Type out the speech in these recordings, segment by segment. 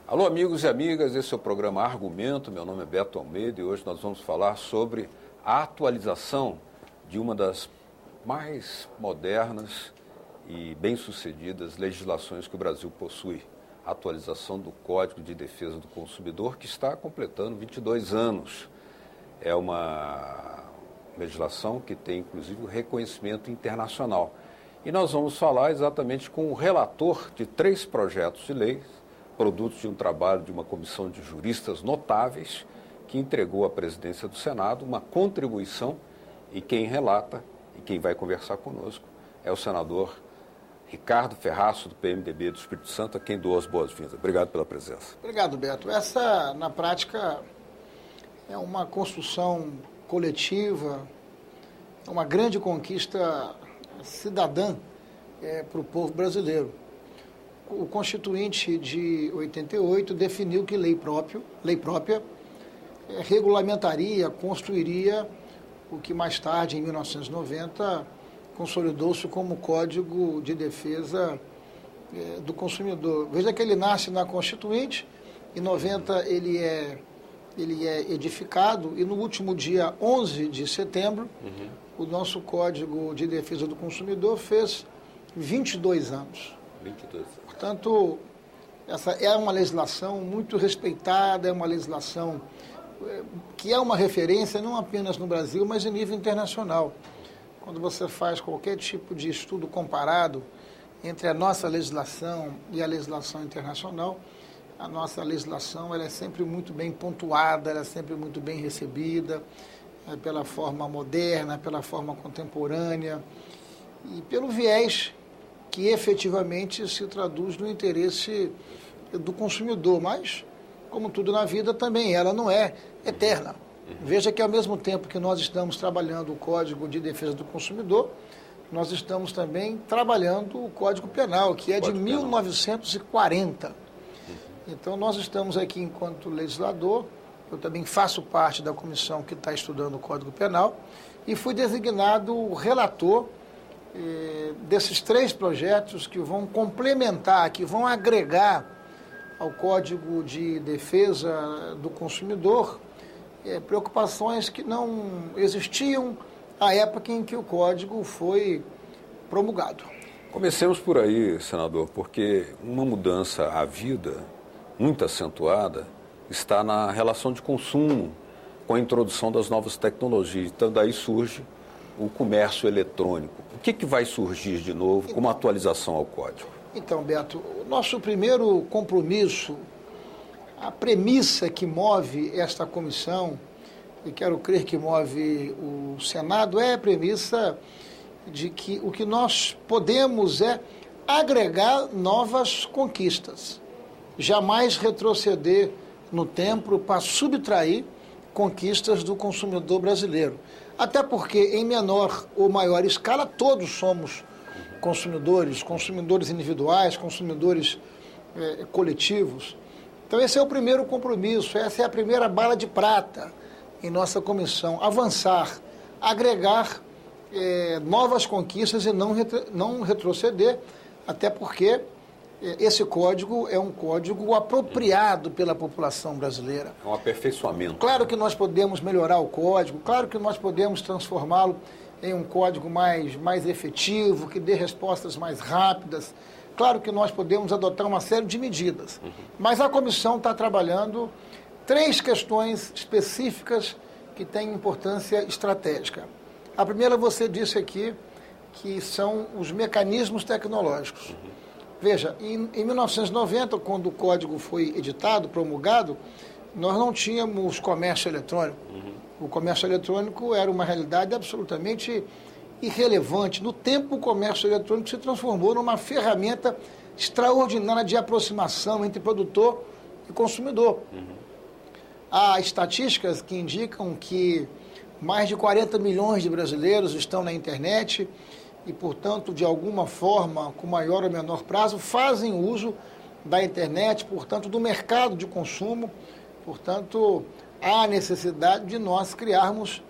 Alô, amigos e amigas, esse é o programa Argumento, meu nome é Beto Almeida e hoje nós vamos falar sobre a atualização de uma das mais modernas e bem-sucedidas legislações que o Brasil possui, a atualização do Código de Defesa do Consumidor, que está completando 22 anos. É uma legislação que tem, inclusive, o reconhecimento internacional. E nós vamos falar exatamente com o relator de 3 projetos de lei, produtos de um trabalho de uma comissão de juristas notáveis, que entregou à presidência do Senado uma contribuição, e quem relata e quem vai conversar conosco é o senador Ricardo Ferraço, do PMDB do Espírito Santo, a quem dou as boas-vindas. Obrigado pela presença. Obrigado, Beto. Essa, na prática, é uma construção coletiva, é uma grande conquista cidadã para o povo brasileiro. O Constituinte de 88 definiu que lei própria regulamentaria, construiria o que mais tarde, em 1990, consolidou-se como Código de Defesa do Consumidor. Veja que ele nasce na Constituinte, em 90 ele é edificado e no último dia 11 de setembro, o nosso Código de Defesa do Consumidor fez 22 anos. 22 anos. Portanto, essa é uma legislação muito respeitada, é uma legislação que é uma referência não apenas no Brasil, mas em nível internacional. Quando você faz qualquer tipo de estudo comparado entre a nossa legislação e a legislação internacional, a nossa legislação ela é sempre muito bem pontuada, ela é sempre muito bem recebida, pela forma moderna, pela forma contemporânea e pelo viés que efetivamente se traduz no interesse do consumidor, mas, como tudo na vida, também ela não é eterna. Veja que, ao mesmo tempo que nós estamos trabalhando o Código de Defesa do Consumidor, nós estamos também trabalhando o Código Penal, que é de 1940. Então, nós estamos aqui enquanto legislador, eu também faço parte da comissão que está estudando o Código Penal, e fui designado relator desses 3 projetos que vão complementar, que vão agregar ao Código de Defesa do Consumidor preocupações que não existiam à época em que o Código foi promulgado. Comecemos por aí, senador, porque uma mudança à vida, muito acentuada, está na relação de consumo com a introdução das novas tecnologias. Então, daí surge o comércio eletrônico. O que vai surgir de novo como atualização ao Código? Então, Beto, o nosso primeiro compromisso, a premissa que move esta comissão, e quero crer que move o Senado, é a premissa de que o que nós podemos é agregar novas conquistas, jamais retroceder no tempo para subtrair conquistas do consumidor brasileiro. Até porque, em menor ou maior escala, todos somos consumidores individuais, consumidores coletivos. Então, esse é o primeiro compromisso, essa é a primeira bala de prata em nossa comissão, avançar, agregar novas conquistas e não retroceder, até porque esse código é um código apropriado pela população brasileira. É um aperfeiçoamento. Claro que nós podemos melhorar o código, claro que nós podemos transformá-lo em um código mais efetivo, que dê respostas mais rápidas. Claro que nós podemos adotar uma série de medidas. Mas a comissão está trabalhando 3 questões específicas que têm importância estratégica. A primeira, você disse aqui, que são os mecanismos tecnológicos. Veja, em 1990, quando o código foi editado, promulgado, nós não tínhamos comércio eletrônico. O comércio eletrônico era uma realidade absolutamente irrelevante. No tempo, o comércio eletrônico se transformou numa ferramenta extraordinária de aproximação entre produtor e consumidor. Há estatísticas que indicam que mais de 40 milhões de brasileiros estão na internet e, portanto, de alguma forma, com maior ou menor prazo, fazem uso da internet, portanto, do mercado de consumo. Portanto, há necessidade de nós criarmos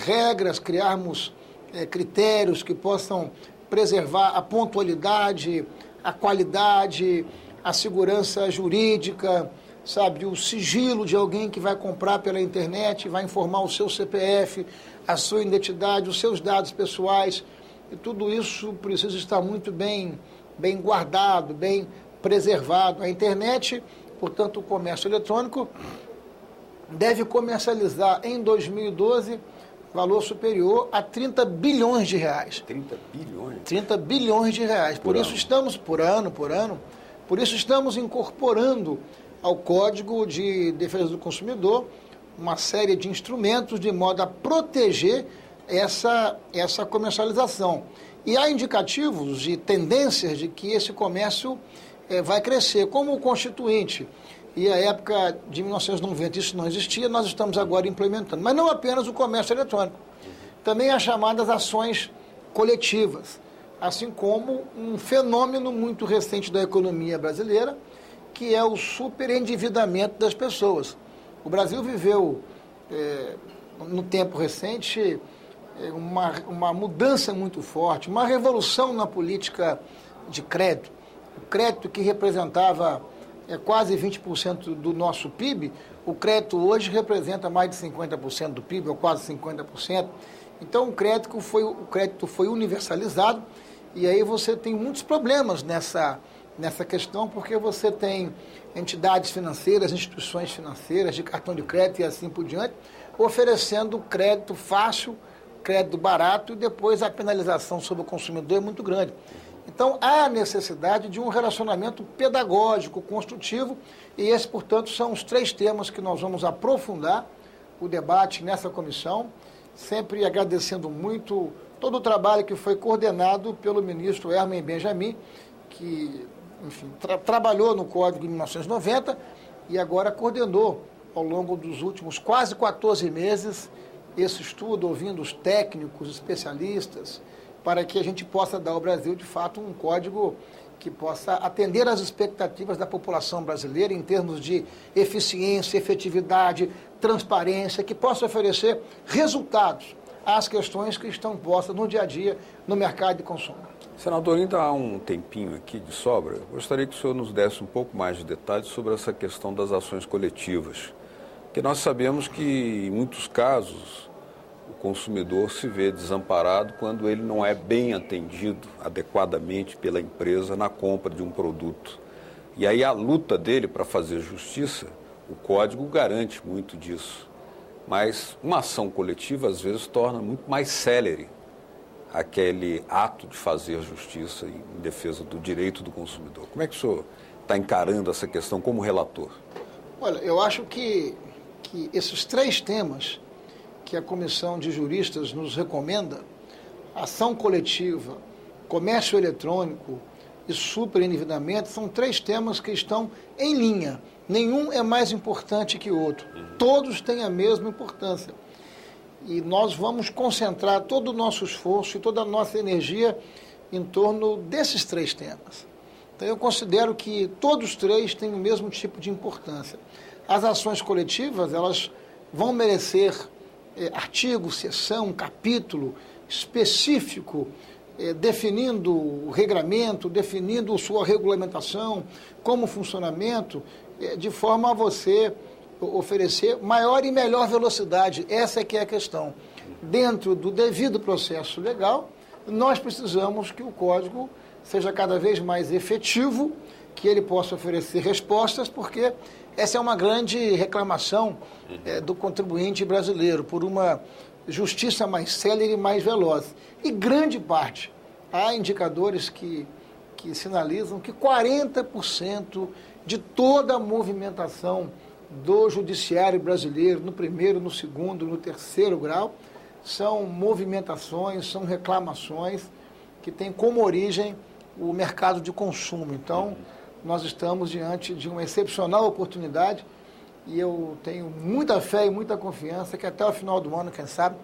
regras, criarmos critérios que possam preservar a pontualidade, a qualidade, a segurança jurídica, sabe, o sigilo de alguém que vai comprar pela internet, vai informar o seu CPF, a sua identidade, os seus dados pessoais, e tudo isso precisa estar muito bem guardado, bem preservado. A internet, portanto, o comércio eletrônico, deve comercializar em 2012 valor superior a 30 bilhões de reais. 30 bilhões? 30 bilhões de reais. Por isso estamos, por ano, por isso estamos incorporando ao Código de Defesa do Consumidor uma série de instrumentos de modo a proteger essa comercialização. E há indicativos de tendências de que esse comércio vai crescer, como o Constituinte. E a época de 1990 isso não existia, nós estamos agora implementando. Mas não apenas o comércio eletrônico, também as chamadas ações coletivas, assim como um fenômeno muito recente da economia brasileira, que é o superendividamento das pessoas. O Brasil viveu, no tempo recente, uma mudança muito forte, uma revolução na política de crédito. O crédito que representava quase 20% do nosso PIB, o crédito hoje representa mais de 50% do PIB, ou quase 50%. Então, o crédito foi universalizado, e aí você tem muitos problemas nessa questão, porque você tem entidades financeiras, instituições financeiras, de cartão de crédito e assim por diante, oferecendo crédito fácil, crédito barato, e depois a penalização sobre o consumidor é muito grande. Então, há necessidade de um relacionamento pedagógico, construtivo, e esses, portanto, são os 3 temas que nós vamos aprofundar o debate nessa comissão, sempre agradecendo muito todo o trabalho que foi coordenado pelo ministro Hermen Benjamin, que, enfim, trabalhou no Código em 1990 e agora coordenou, ao longo dos últimos quase 14 meses, esse estudo, ouvindo os técnicos, especialistas, para que a gente possa dar ao Brasil, de fato, um código que possa atender às expectativas da população brasileira em termos de eficiência, efetividade, transparência, que possa oferecer resultados às questões que estão postas no dia a dia no mercado de consumo. Senador, ainda há um tempinho aqui de sobra. Gostaria que o senhor nos desse um pouco mais de detalhes sobre essa questão das ações coletivas, porque nós sabemos que, em muitos casos, o consumidor se vê desamparado quando ele não é bem atendido adequadamente pela empresa na compra de um produto. E aí a luta dele para fazer justiça, o Código garante muito disso. Mas uma ação coletiva, às vezes, torna muito mais célere aquele ato de fazer justiça em defesa do direito do consumidor. Como é que o senhor está encarando essa questão como relator? Olha, eu acho que esses 3 temas que a Comissão de Juristas nos recomenda, ação coletiva, comércio eletrônico e superendividamento, são 3 temas que estão em linha. Nenhum é mais importante que o outro. Todos têm a mesma importância. E nós vamos concentrar todo o nosso esforço e toda a nossa energia em torno desses 3 temas. Então, eu considero que todos os 3 têm o mesmo tipo de importância. As ações coletivas, elas vão merecer artigo, seção, capítulo específico, definindo o regramento, definindo sua regulamentação, como funcionamento, de forma a você oferecer maior e melhor velocidade. Essa é que é a questão. Dentro do devido processo legal, nós precisamos que o Código seja cada vez mais efetivo, que ele possa oferecer respostas, porque essa é uma grande reclamação do contribuinte brasileiro, por uma justiça mais célere e mais veloz. E grande parte, há indicadores que sinalizam que 40% de toda a movimentação do judiciário brasileiro, no primeiro, no segundo, no terceiro grau, são movimentações, são reclamações que têm como origem o mercado de consumo. Então, nós estamos diante de uma excepcional oportunidade e eu tenho muita fé e muita confiança que até o final do ano, quem sabe,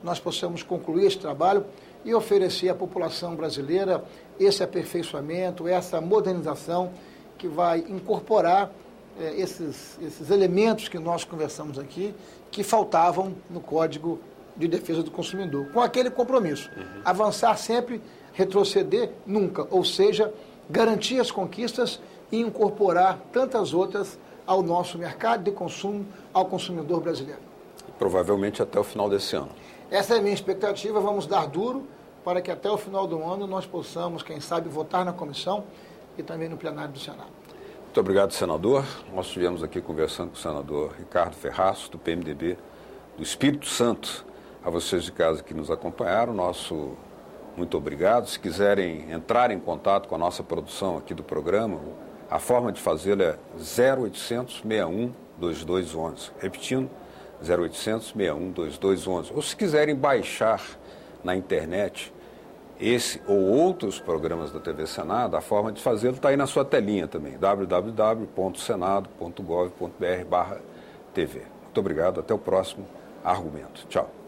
nós possamos concluir esse trabalho e oferecer à população brasileira esse aperfeiçoamento, essa modernização que vai incorporar esses elementos que nós conversamos aqui, que faltavam no Código de Defesa do Consumidor, com aquele compromisso, avançar sempre, retroceder nunca, ou seja, garantir as conquistas e incorporar tantas outras ao nosso mercado de consumo, ao consumidor brasileiro. Provavelmente até o final desse ano. Essa é a minha expectativa, vamos dar duro para que até o final do ano nós possamos, quem sabe, votar na comissão e também no plenário do Senado. Muito obrigado, senador. Nós estivemos aqui conversando com o senador Ricardo Ferraço, do PMDB do Espírito Santo. A vocês de casa que nos acompanharam, nosso muito obrigado. Se quiserem entrar em contato com a nossa produção aqui do programa, a forma de fazê-lo é 0800 61 2211. Repetindo, 0800 61 2211. Ou se quiserem baixar na internet esse ou outros programas da TV Senado, a forma de fazê-lo está aí na sua telinha também, www.senado.gov.br/TV. Muito obrigado, até o próximo argumento. Tchau.